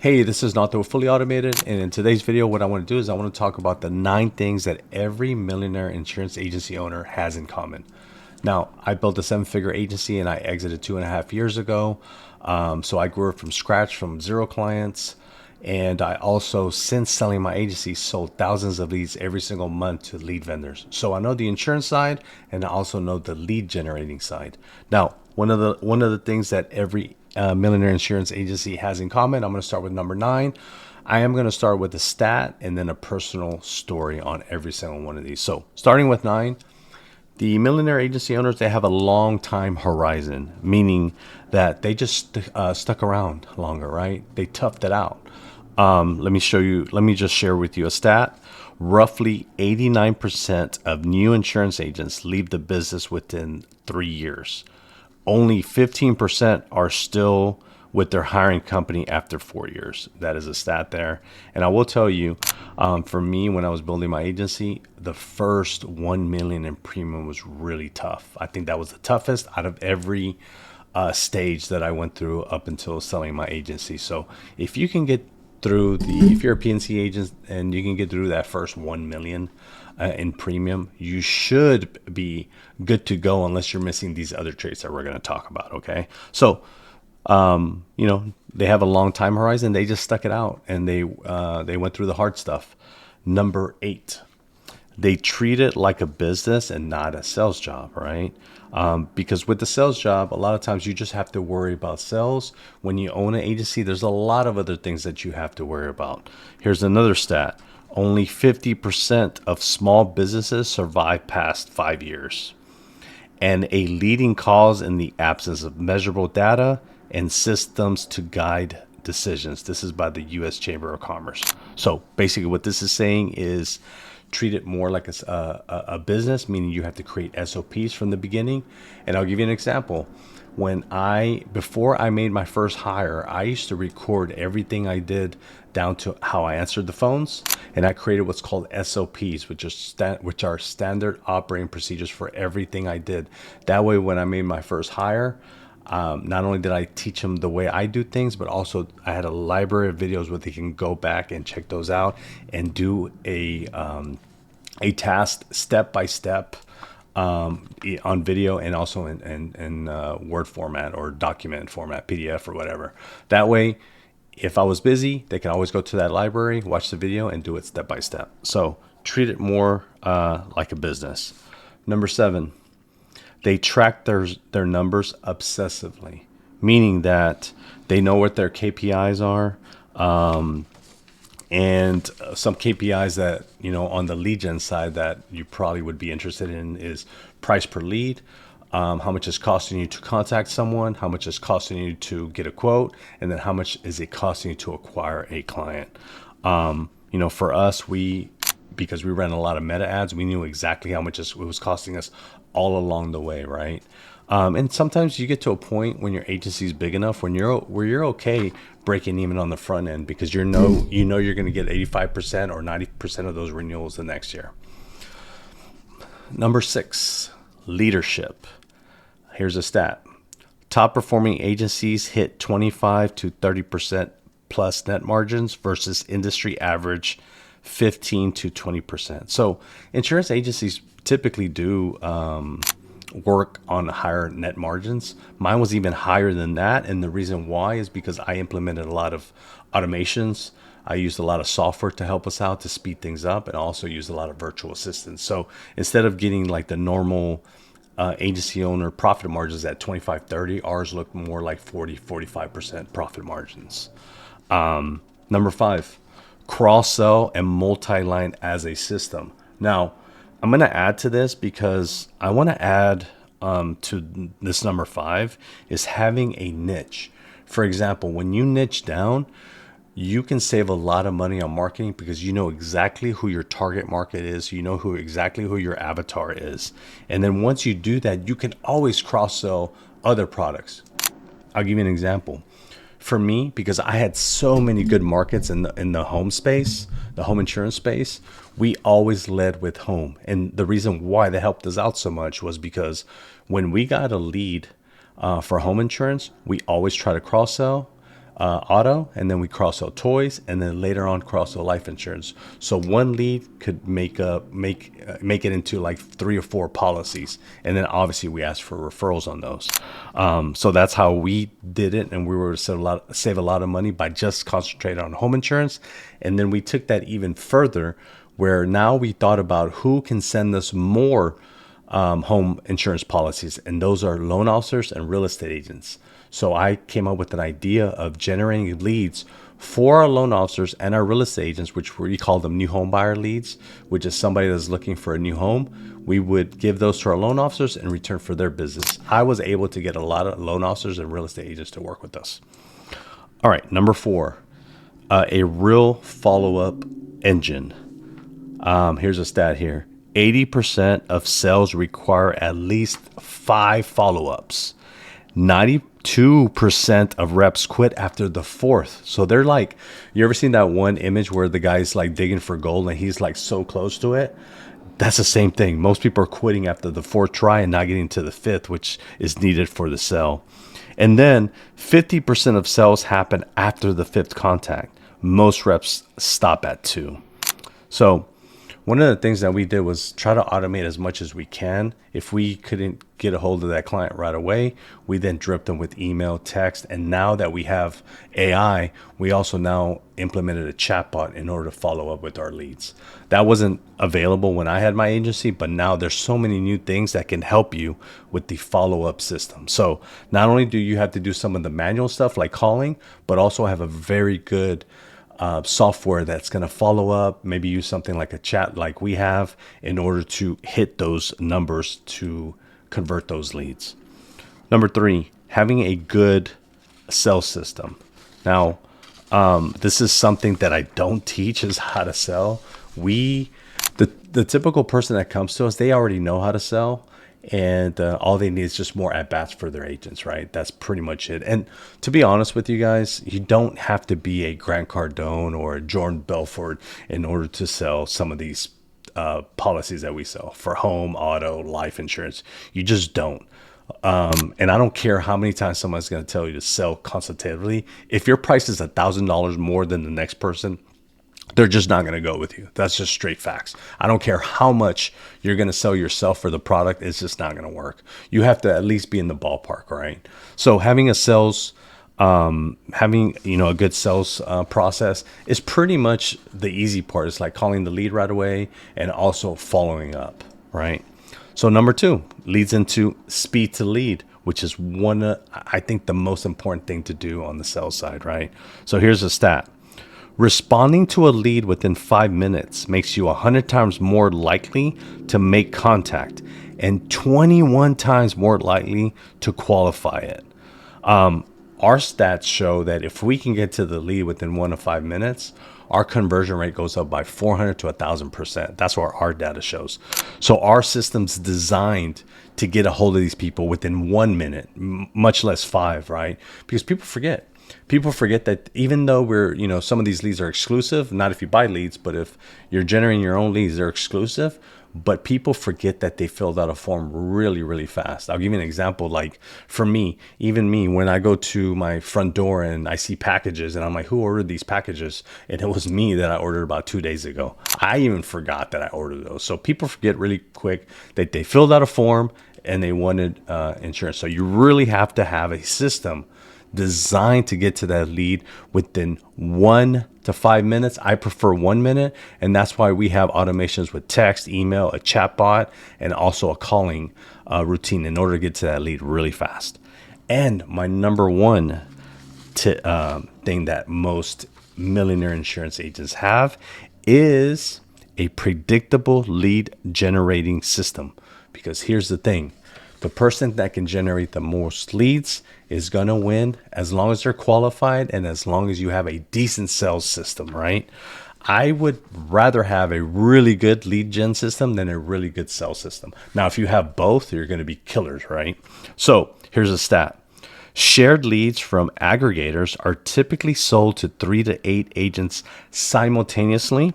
Hey, this is Nato Fully Automated, and in today's video, what I want to do is I want to talk about the 9 things that every millionaire insurance agency owner has in common. Now, I built a 7-figure agency and I exited 2.5 years ago. So I grew it from scratch from 0 clients. And I also, since selling my agency, sold thousands of leads every single month to lead vendors. So I know the insurance side and I also know the lead generating side. Now, one of the things that every millionaire insurance agency has in common, I'm going to start with number 9. I am going to start with a stat and then a personal story on every single one of these. So starting with 9, the millionaire agency owners, they have a long time horizon, meaning that they just stuck around longer, right? They toughed it out. Let me just share with you a stat. Roughly 89% of new insurance agents leave the business within 3 years. Only 15% are still with their hiring company after 4 years. That is a stat there. And I will tell you, for me, when I was building my agency, the first 1 million in premium was really tough. I think that was the toughest out of every stage that I went through up until selling my agency. So if you can get through if you're a PNC agent and you can get through that first 1 million in premium, you should be good to go unless you're missing these other traits that we're going to talk about. Okay. So, they have a long time horizon. They just stuck it out and they went through the hard stuff. Number 8, they treat it like a business and not a sales job, right? Because with the sales job, a lot of times you just have to worry about sales. When you own an agency, there's a lot of other things that you have to worry about. Here's another stat. Only 50% of small businesses survive past 5 years. And a leading cause in the absence of measurable data and systems to guide decisions. This is by the U.S. Chamber of Commerce. So basically what this is saying is treat it more like a business, meaning you have to create SOPs from the beginning. And I'll give you an example. Before I made my first hire, I used to record everything I did down to how I answered the phones, and I created what's called SOPs, which are standard operating procedures for everything I did. That way, when I made my first hire, not only did I teach them the way I do things, but also I had a library of videos where they can go back and check those out and do a task step by step on video and also in Word format or document format, PDF or whatever. That way, if I was busy, they can always go to that library, watch the video, and do it step by step. So treat it more like a business. Number 7, they track their numbers obsessively, meaning that they know what their KPIs are. And some KPIs that, on the lead gen side that you probably would be interested in is price per lead, how much is costing you to contact someone, how much is costing you to get a quote, and then how much is it costing you to acquire a client. For us, because we ran a lot of meta ads, we knew exactly how much it was costing us all along the way, right? And sometimes you get to a point when your agency is big enough where you're okay breaking even on the front end because you're going to get 85% or 90% of those renewals the next year. Number 6, leadership. Here's a stat. Top performing agencies hit 25 to 30% plus net margins versus industry average 15 to 20%. So insurance agencies typically do work on higher net margins. Mine was even higher than that. And the reason why is because I implemented a lot of automations. I used a lot of software to help us out to speed things up, and also used a lot of virtual assistants. So instead of getting like the normal agency owner profit margins at 25-30, ours looked more like 40-45% profit margins. Number 5, cross-sell and multi-line as a system. Now, I'm going to add to this because I want to add to this number 5 is having a niche. For example, when you niche down, you can save a lot of money on marketing because you know exactly who your target market is. You know exactly who your avatar is. And then once you do that, you can always cross-sell other products. I'll give you an example. For me, because I had so many good markets in the home space, the home insurance space, we always led with home. And the reason why that helped us out so much was because when we got a lead for home insurance, we always try to cross sell. auto, and then we cross-sell toys, and then later on cross-sell life insurance. So one lead could make it into like 3 or 4 policies, and then obviously we ask for referrals on those. So that's how we did it, and we were to save a lot of money by just concentrating on home insurance. And then we took that even further, where now we thought about who can send us more home insurance policies, and those are loan officers and real estate agents. So I came up with an idea of generating leads for our loan officers and our real estate agents, which we call them new home buyer leads, which is somebody that's looking for a new home. We would give those to our loan officers in return for their business. I was able to get a lot of loan officers and real estate agents to work with us. All right, number 4, a real follow-up engine. Here's a stat here. 80% of sales require at least 5 follow-ups. 92% of reps quit after the 4th. So they're like, you ever seen that one image where the guy's like digging for gold and he's like so close to it? That's the same thing. Most people are quitting after the 4th try and not getting to the 5th, which is needed for the sell. And then 50% of sales happen after the 5th contact. Most reps stop at 2. So one of the things that we did was try to automate as much as we can. If we couldn't get a hold of that client right away, we then dripped them with email, text, and now that we have AI, we also now implemented a chatbot in order to follow up with our leads. That wasn't available when I had my agency, but now there's so many new things that can help you with the follow-up system. So not only do you have to do some of the manual stuff like calling, but also have a very good software that's going to follow up, maybe use something like a chat like we have in order to hit those numbers to convert those leads. Number 3, having a good sales system. Now, this is something that I don't teach is how to sell. The typical person that comes to us, they already know how to sell. And all they need is just more at-bats for their agents, right? That's pretty much it. And to be honest with you guys, you don't have to be a Grant Cardone or a Jordan Belfort in order to sell some of these policies that we sell for home, auto, life insurance. You just don't. And I don't care how many times someone's going to tell you to sell consultatively. If your price is $1,000 more than the next person, they're just not going to go with you. That's just straight facts. I don't care how much you're going to sell yourself for the product. It's just not going to work. You have to at least be in the ballpark, right? So having a sales, a good sales process is pretty much the easy part. It's like calling the lead right away and also following up, right? So number 2 leads into speed to lead, which is I think the most important thing to do on the sales side, right? So here's a stat. Responding to a lead within 5 minutes makes you 100 times more likely to make contact and 21 times more likely to qualify it. Our stats show that if we can get to the lead within 1 to 5 minutes, our conversion rate goes up by 400 to 1,000%. That's what our data shows. So our system's designed to get a hold of these people within 1 minute, much less 5, right? Because people forget. People forget that even though some of these leads are exclusive, not if you buy leads, but if you're generating your own leads, they're exclusive. But people forget that they filled out a form really, really fast. I'll give you an example. Like for me, even me, when I go to my front door and I see packages and I'm like, who ordered these packages? And it was me that I ordered about 2 days ago. I even forgot that I ordered those. So people forget really quick that they filled out a form and they wanted insurance. So you really have to have a system designed to get to that lead within 1 to 5 minutes. I prefer 1 minute, and that's why we have automations with text, email, a chatbot, and also a calling routine in order to get to that lead really fast. And my number 1 thing that most millionaire insurance agents have is a predictable lead generating system. Because here's the thing. The person that can generate the most leads is going to win as long as they're qualified and as long as you have a decent sales system, right? I would rather have a really good lead gen system than a really good sales system. Now, if you have both, you're going to be killers, right? So here's a stat. Shared leads from aggregators are typically sold to 3 to 8 agents simultaneously.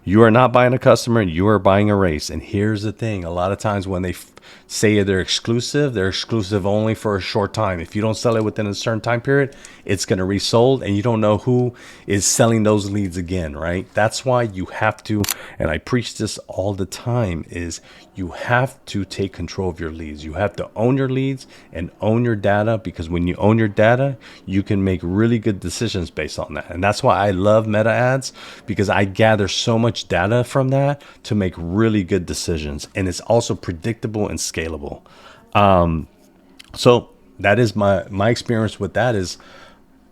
You are not buying a customer, you are buying a race. And here's the thing. A lot of times when say they're exclusive only for a short time. If you don't sell it within a certain time period, it's going to resold, and you don't know who is selling those leads again, right? That's why you have to, and I preach this all the time, is you have to take control of your leads. You have to own your leads and own your data, because when you own your data, you can make really good decisions based on that. And that's why I love meta ads, because I gather so much data from that to make really good decisions. And it's also predictable and scalable. So that is my experience with that. Is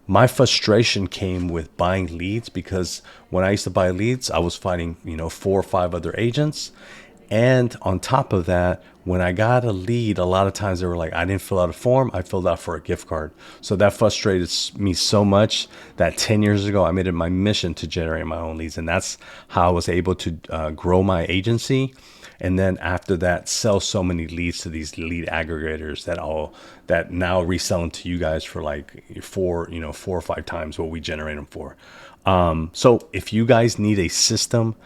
my frustration came with buying leads, because when I used to buy leads, I was fighting, 4 or 5 other agents. And on top of that, when I got a lead, a lot of times they were like, I didn't fill out a form, I filled out for a gift card. So that frustrated me so much that 10 years ago, I made it my mission to generate my own leads. And that's how I was able to grow my agency. And then after that, sell so many leads to these lead aggregators that now resell them to you guys for like 4 or 5 times what we generate them for. So if you guys need a system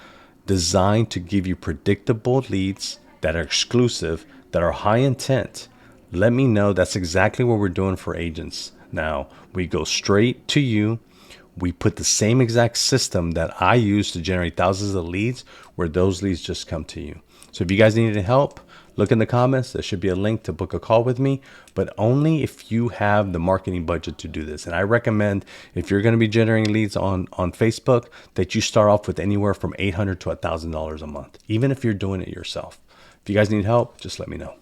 designed to give you predictable leads that are exclusive, that are high intent, let me know. That's exactly what we're doing for agents. Now, we go straight to you. We put the same exact system that I use to generate thousands of leads, where those leads just come to you. So if you guys need any help, look in the comments. There should be a link to book a call with me, but only if you have the marketing budget to do this. And I recommend, if you're going to be generating leads on Facebook, that you start off with anywhere from $800 to $1,000 a month, even if you're doing it yourself. If you guys need help, just let me know.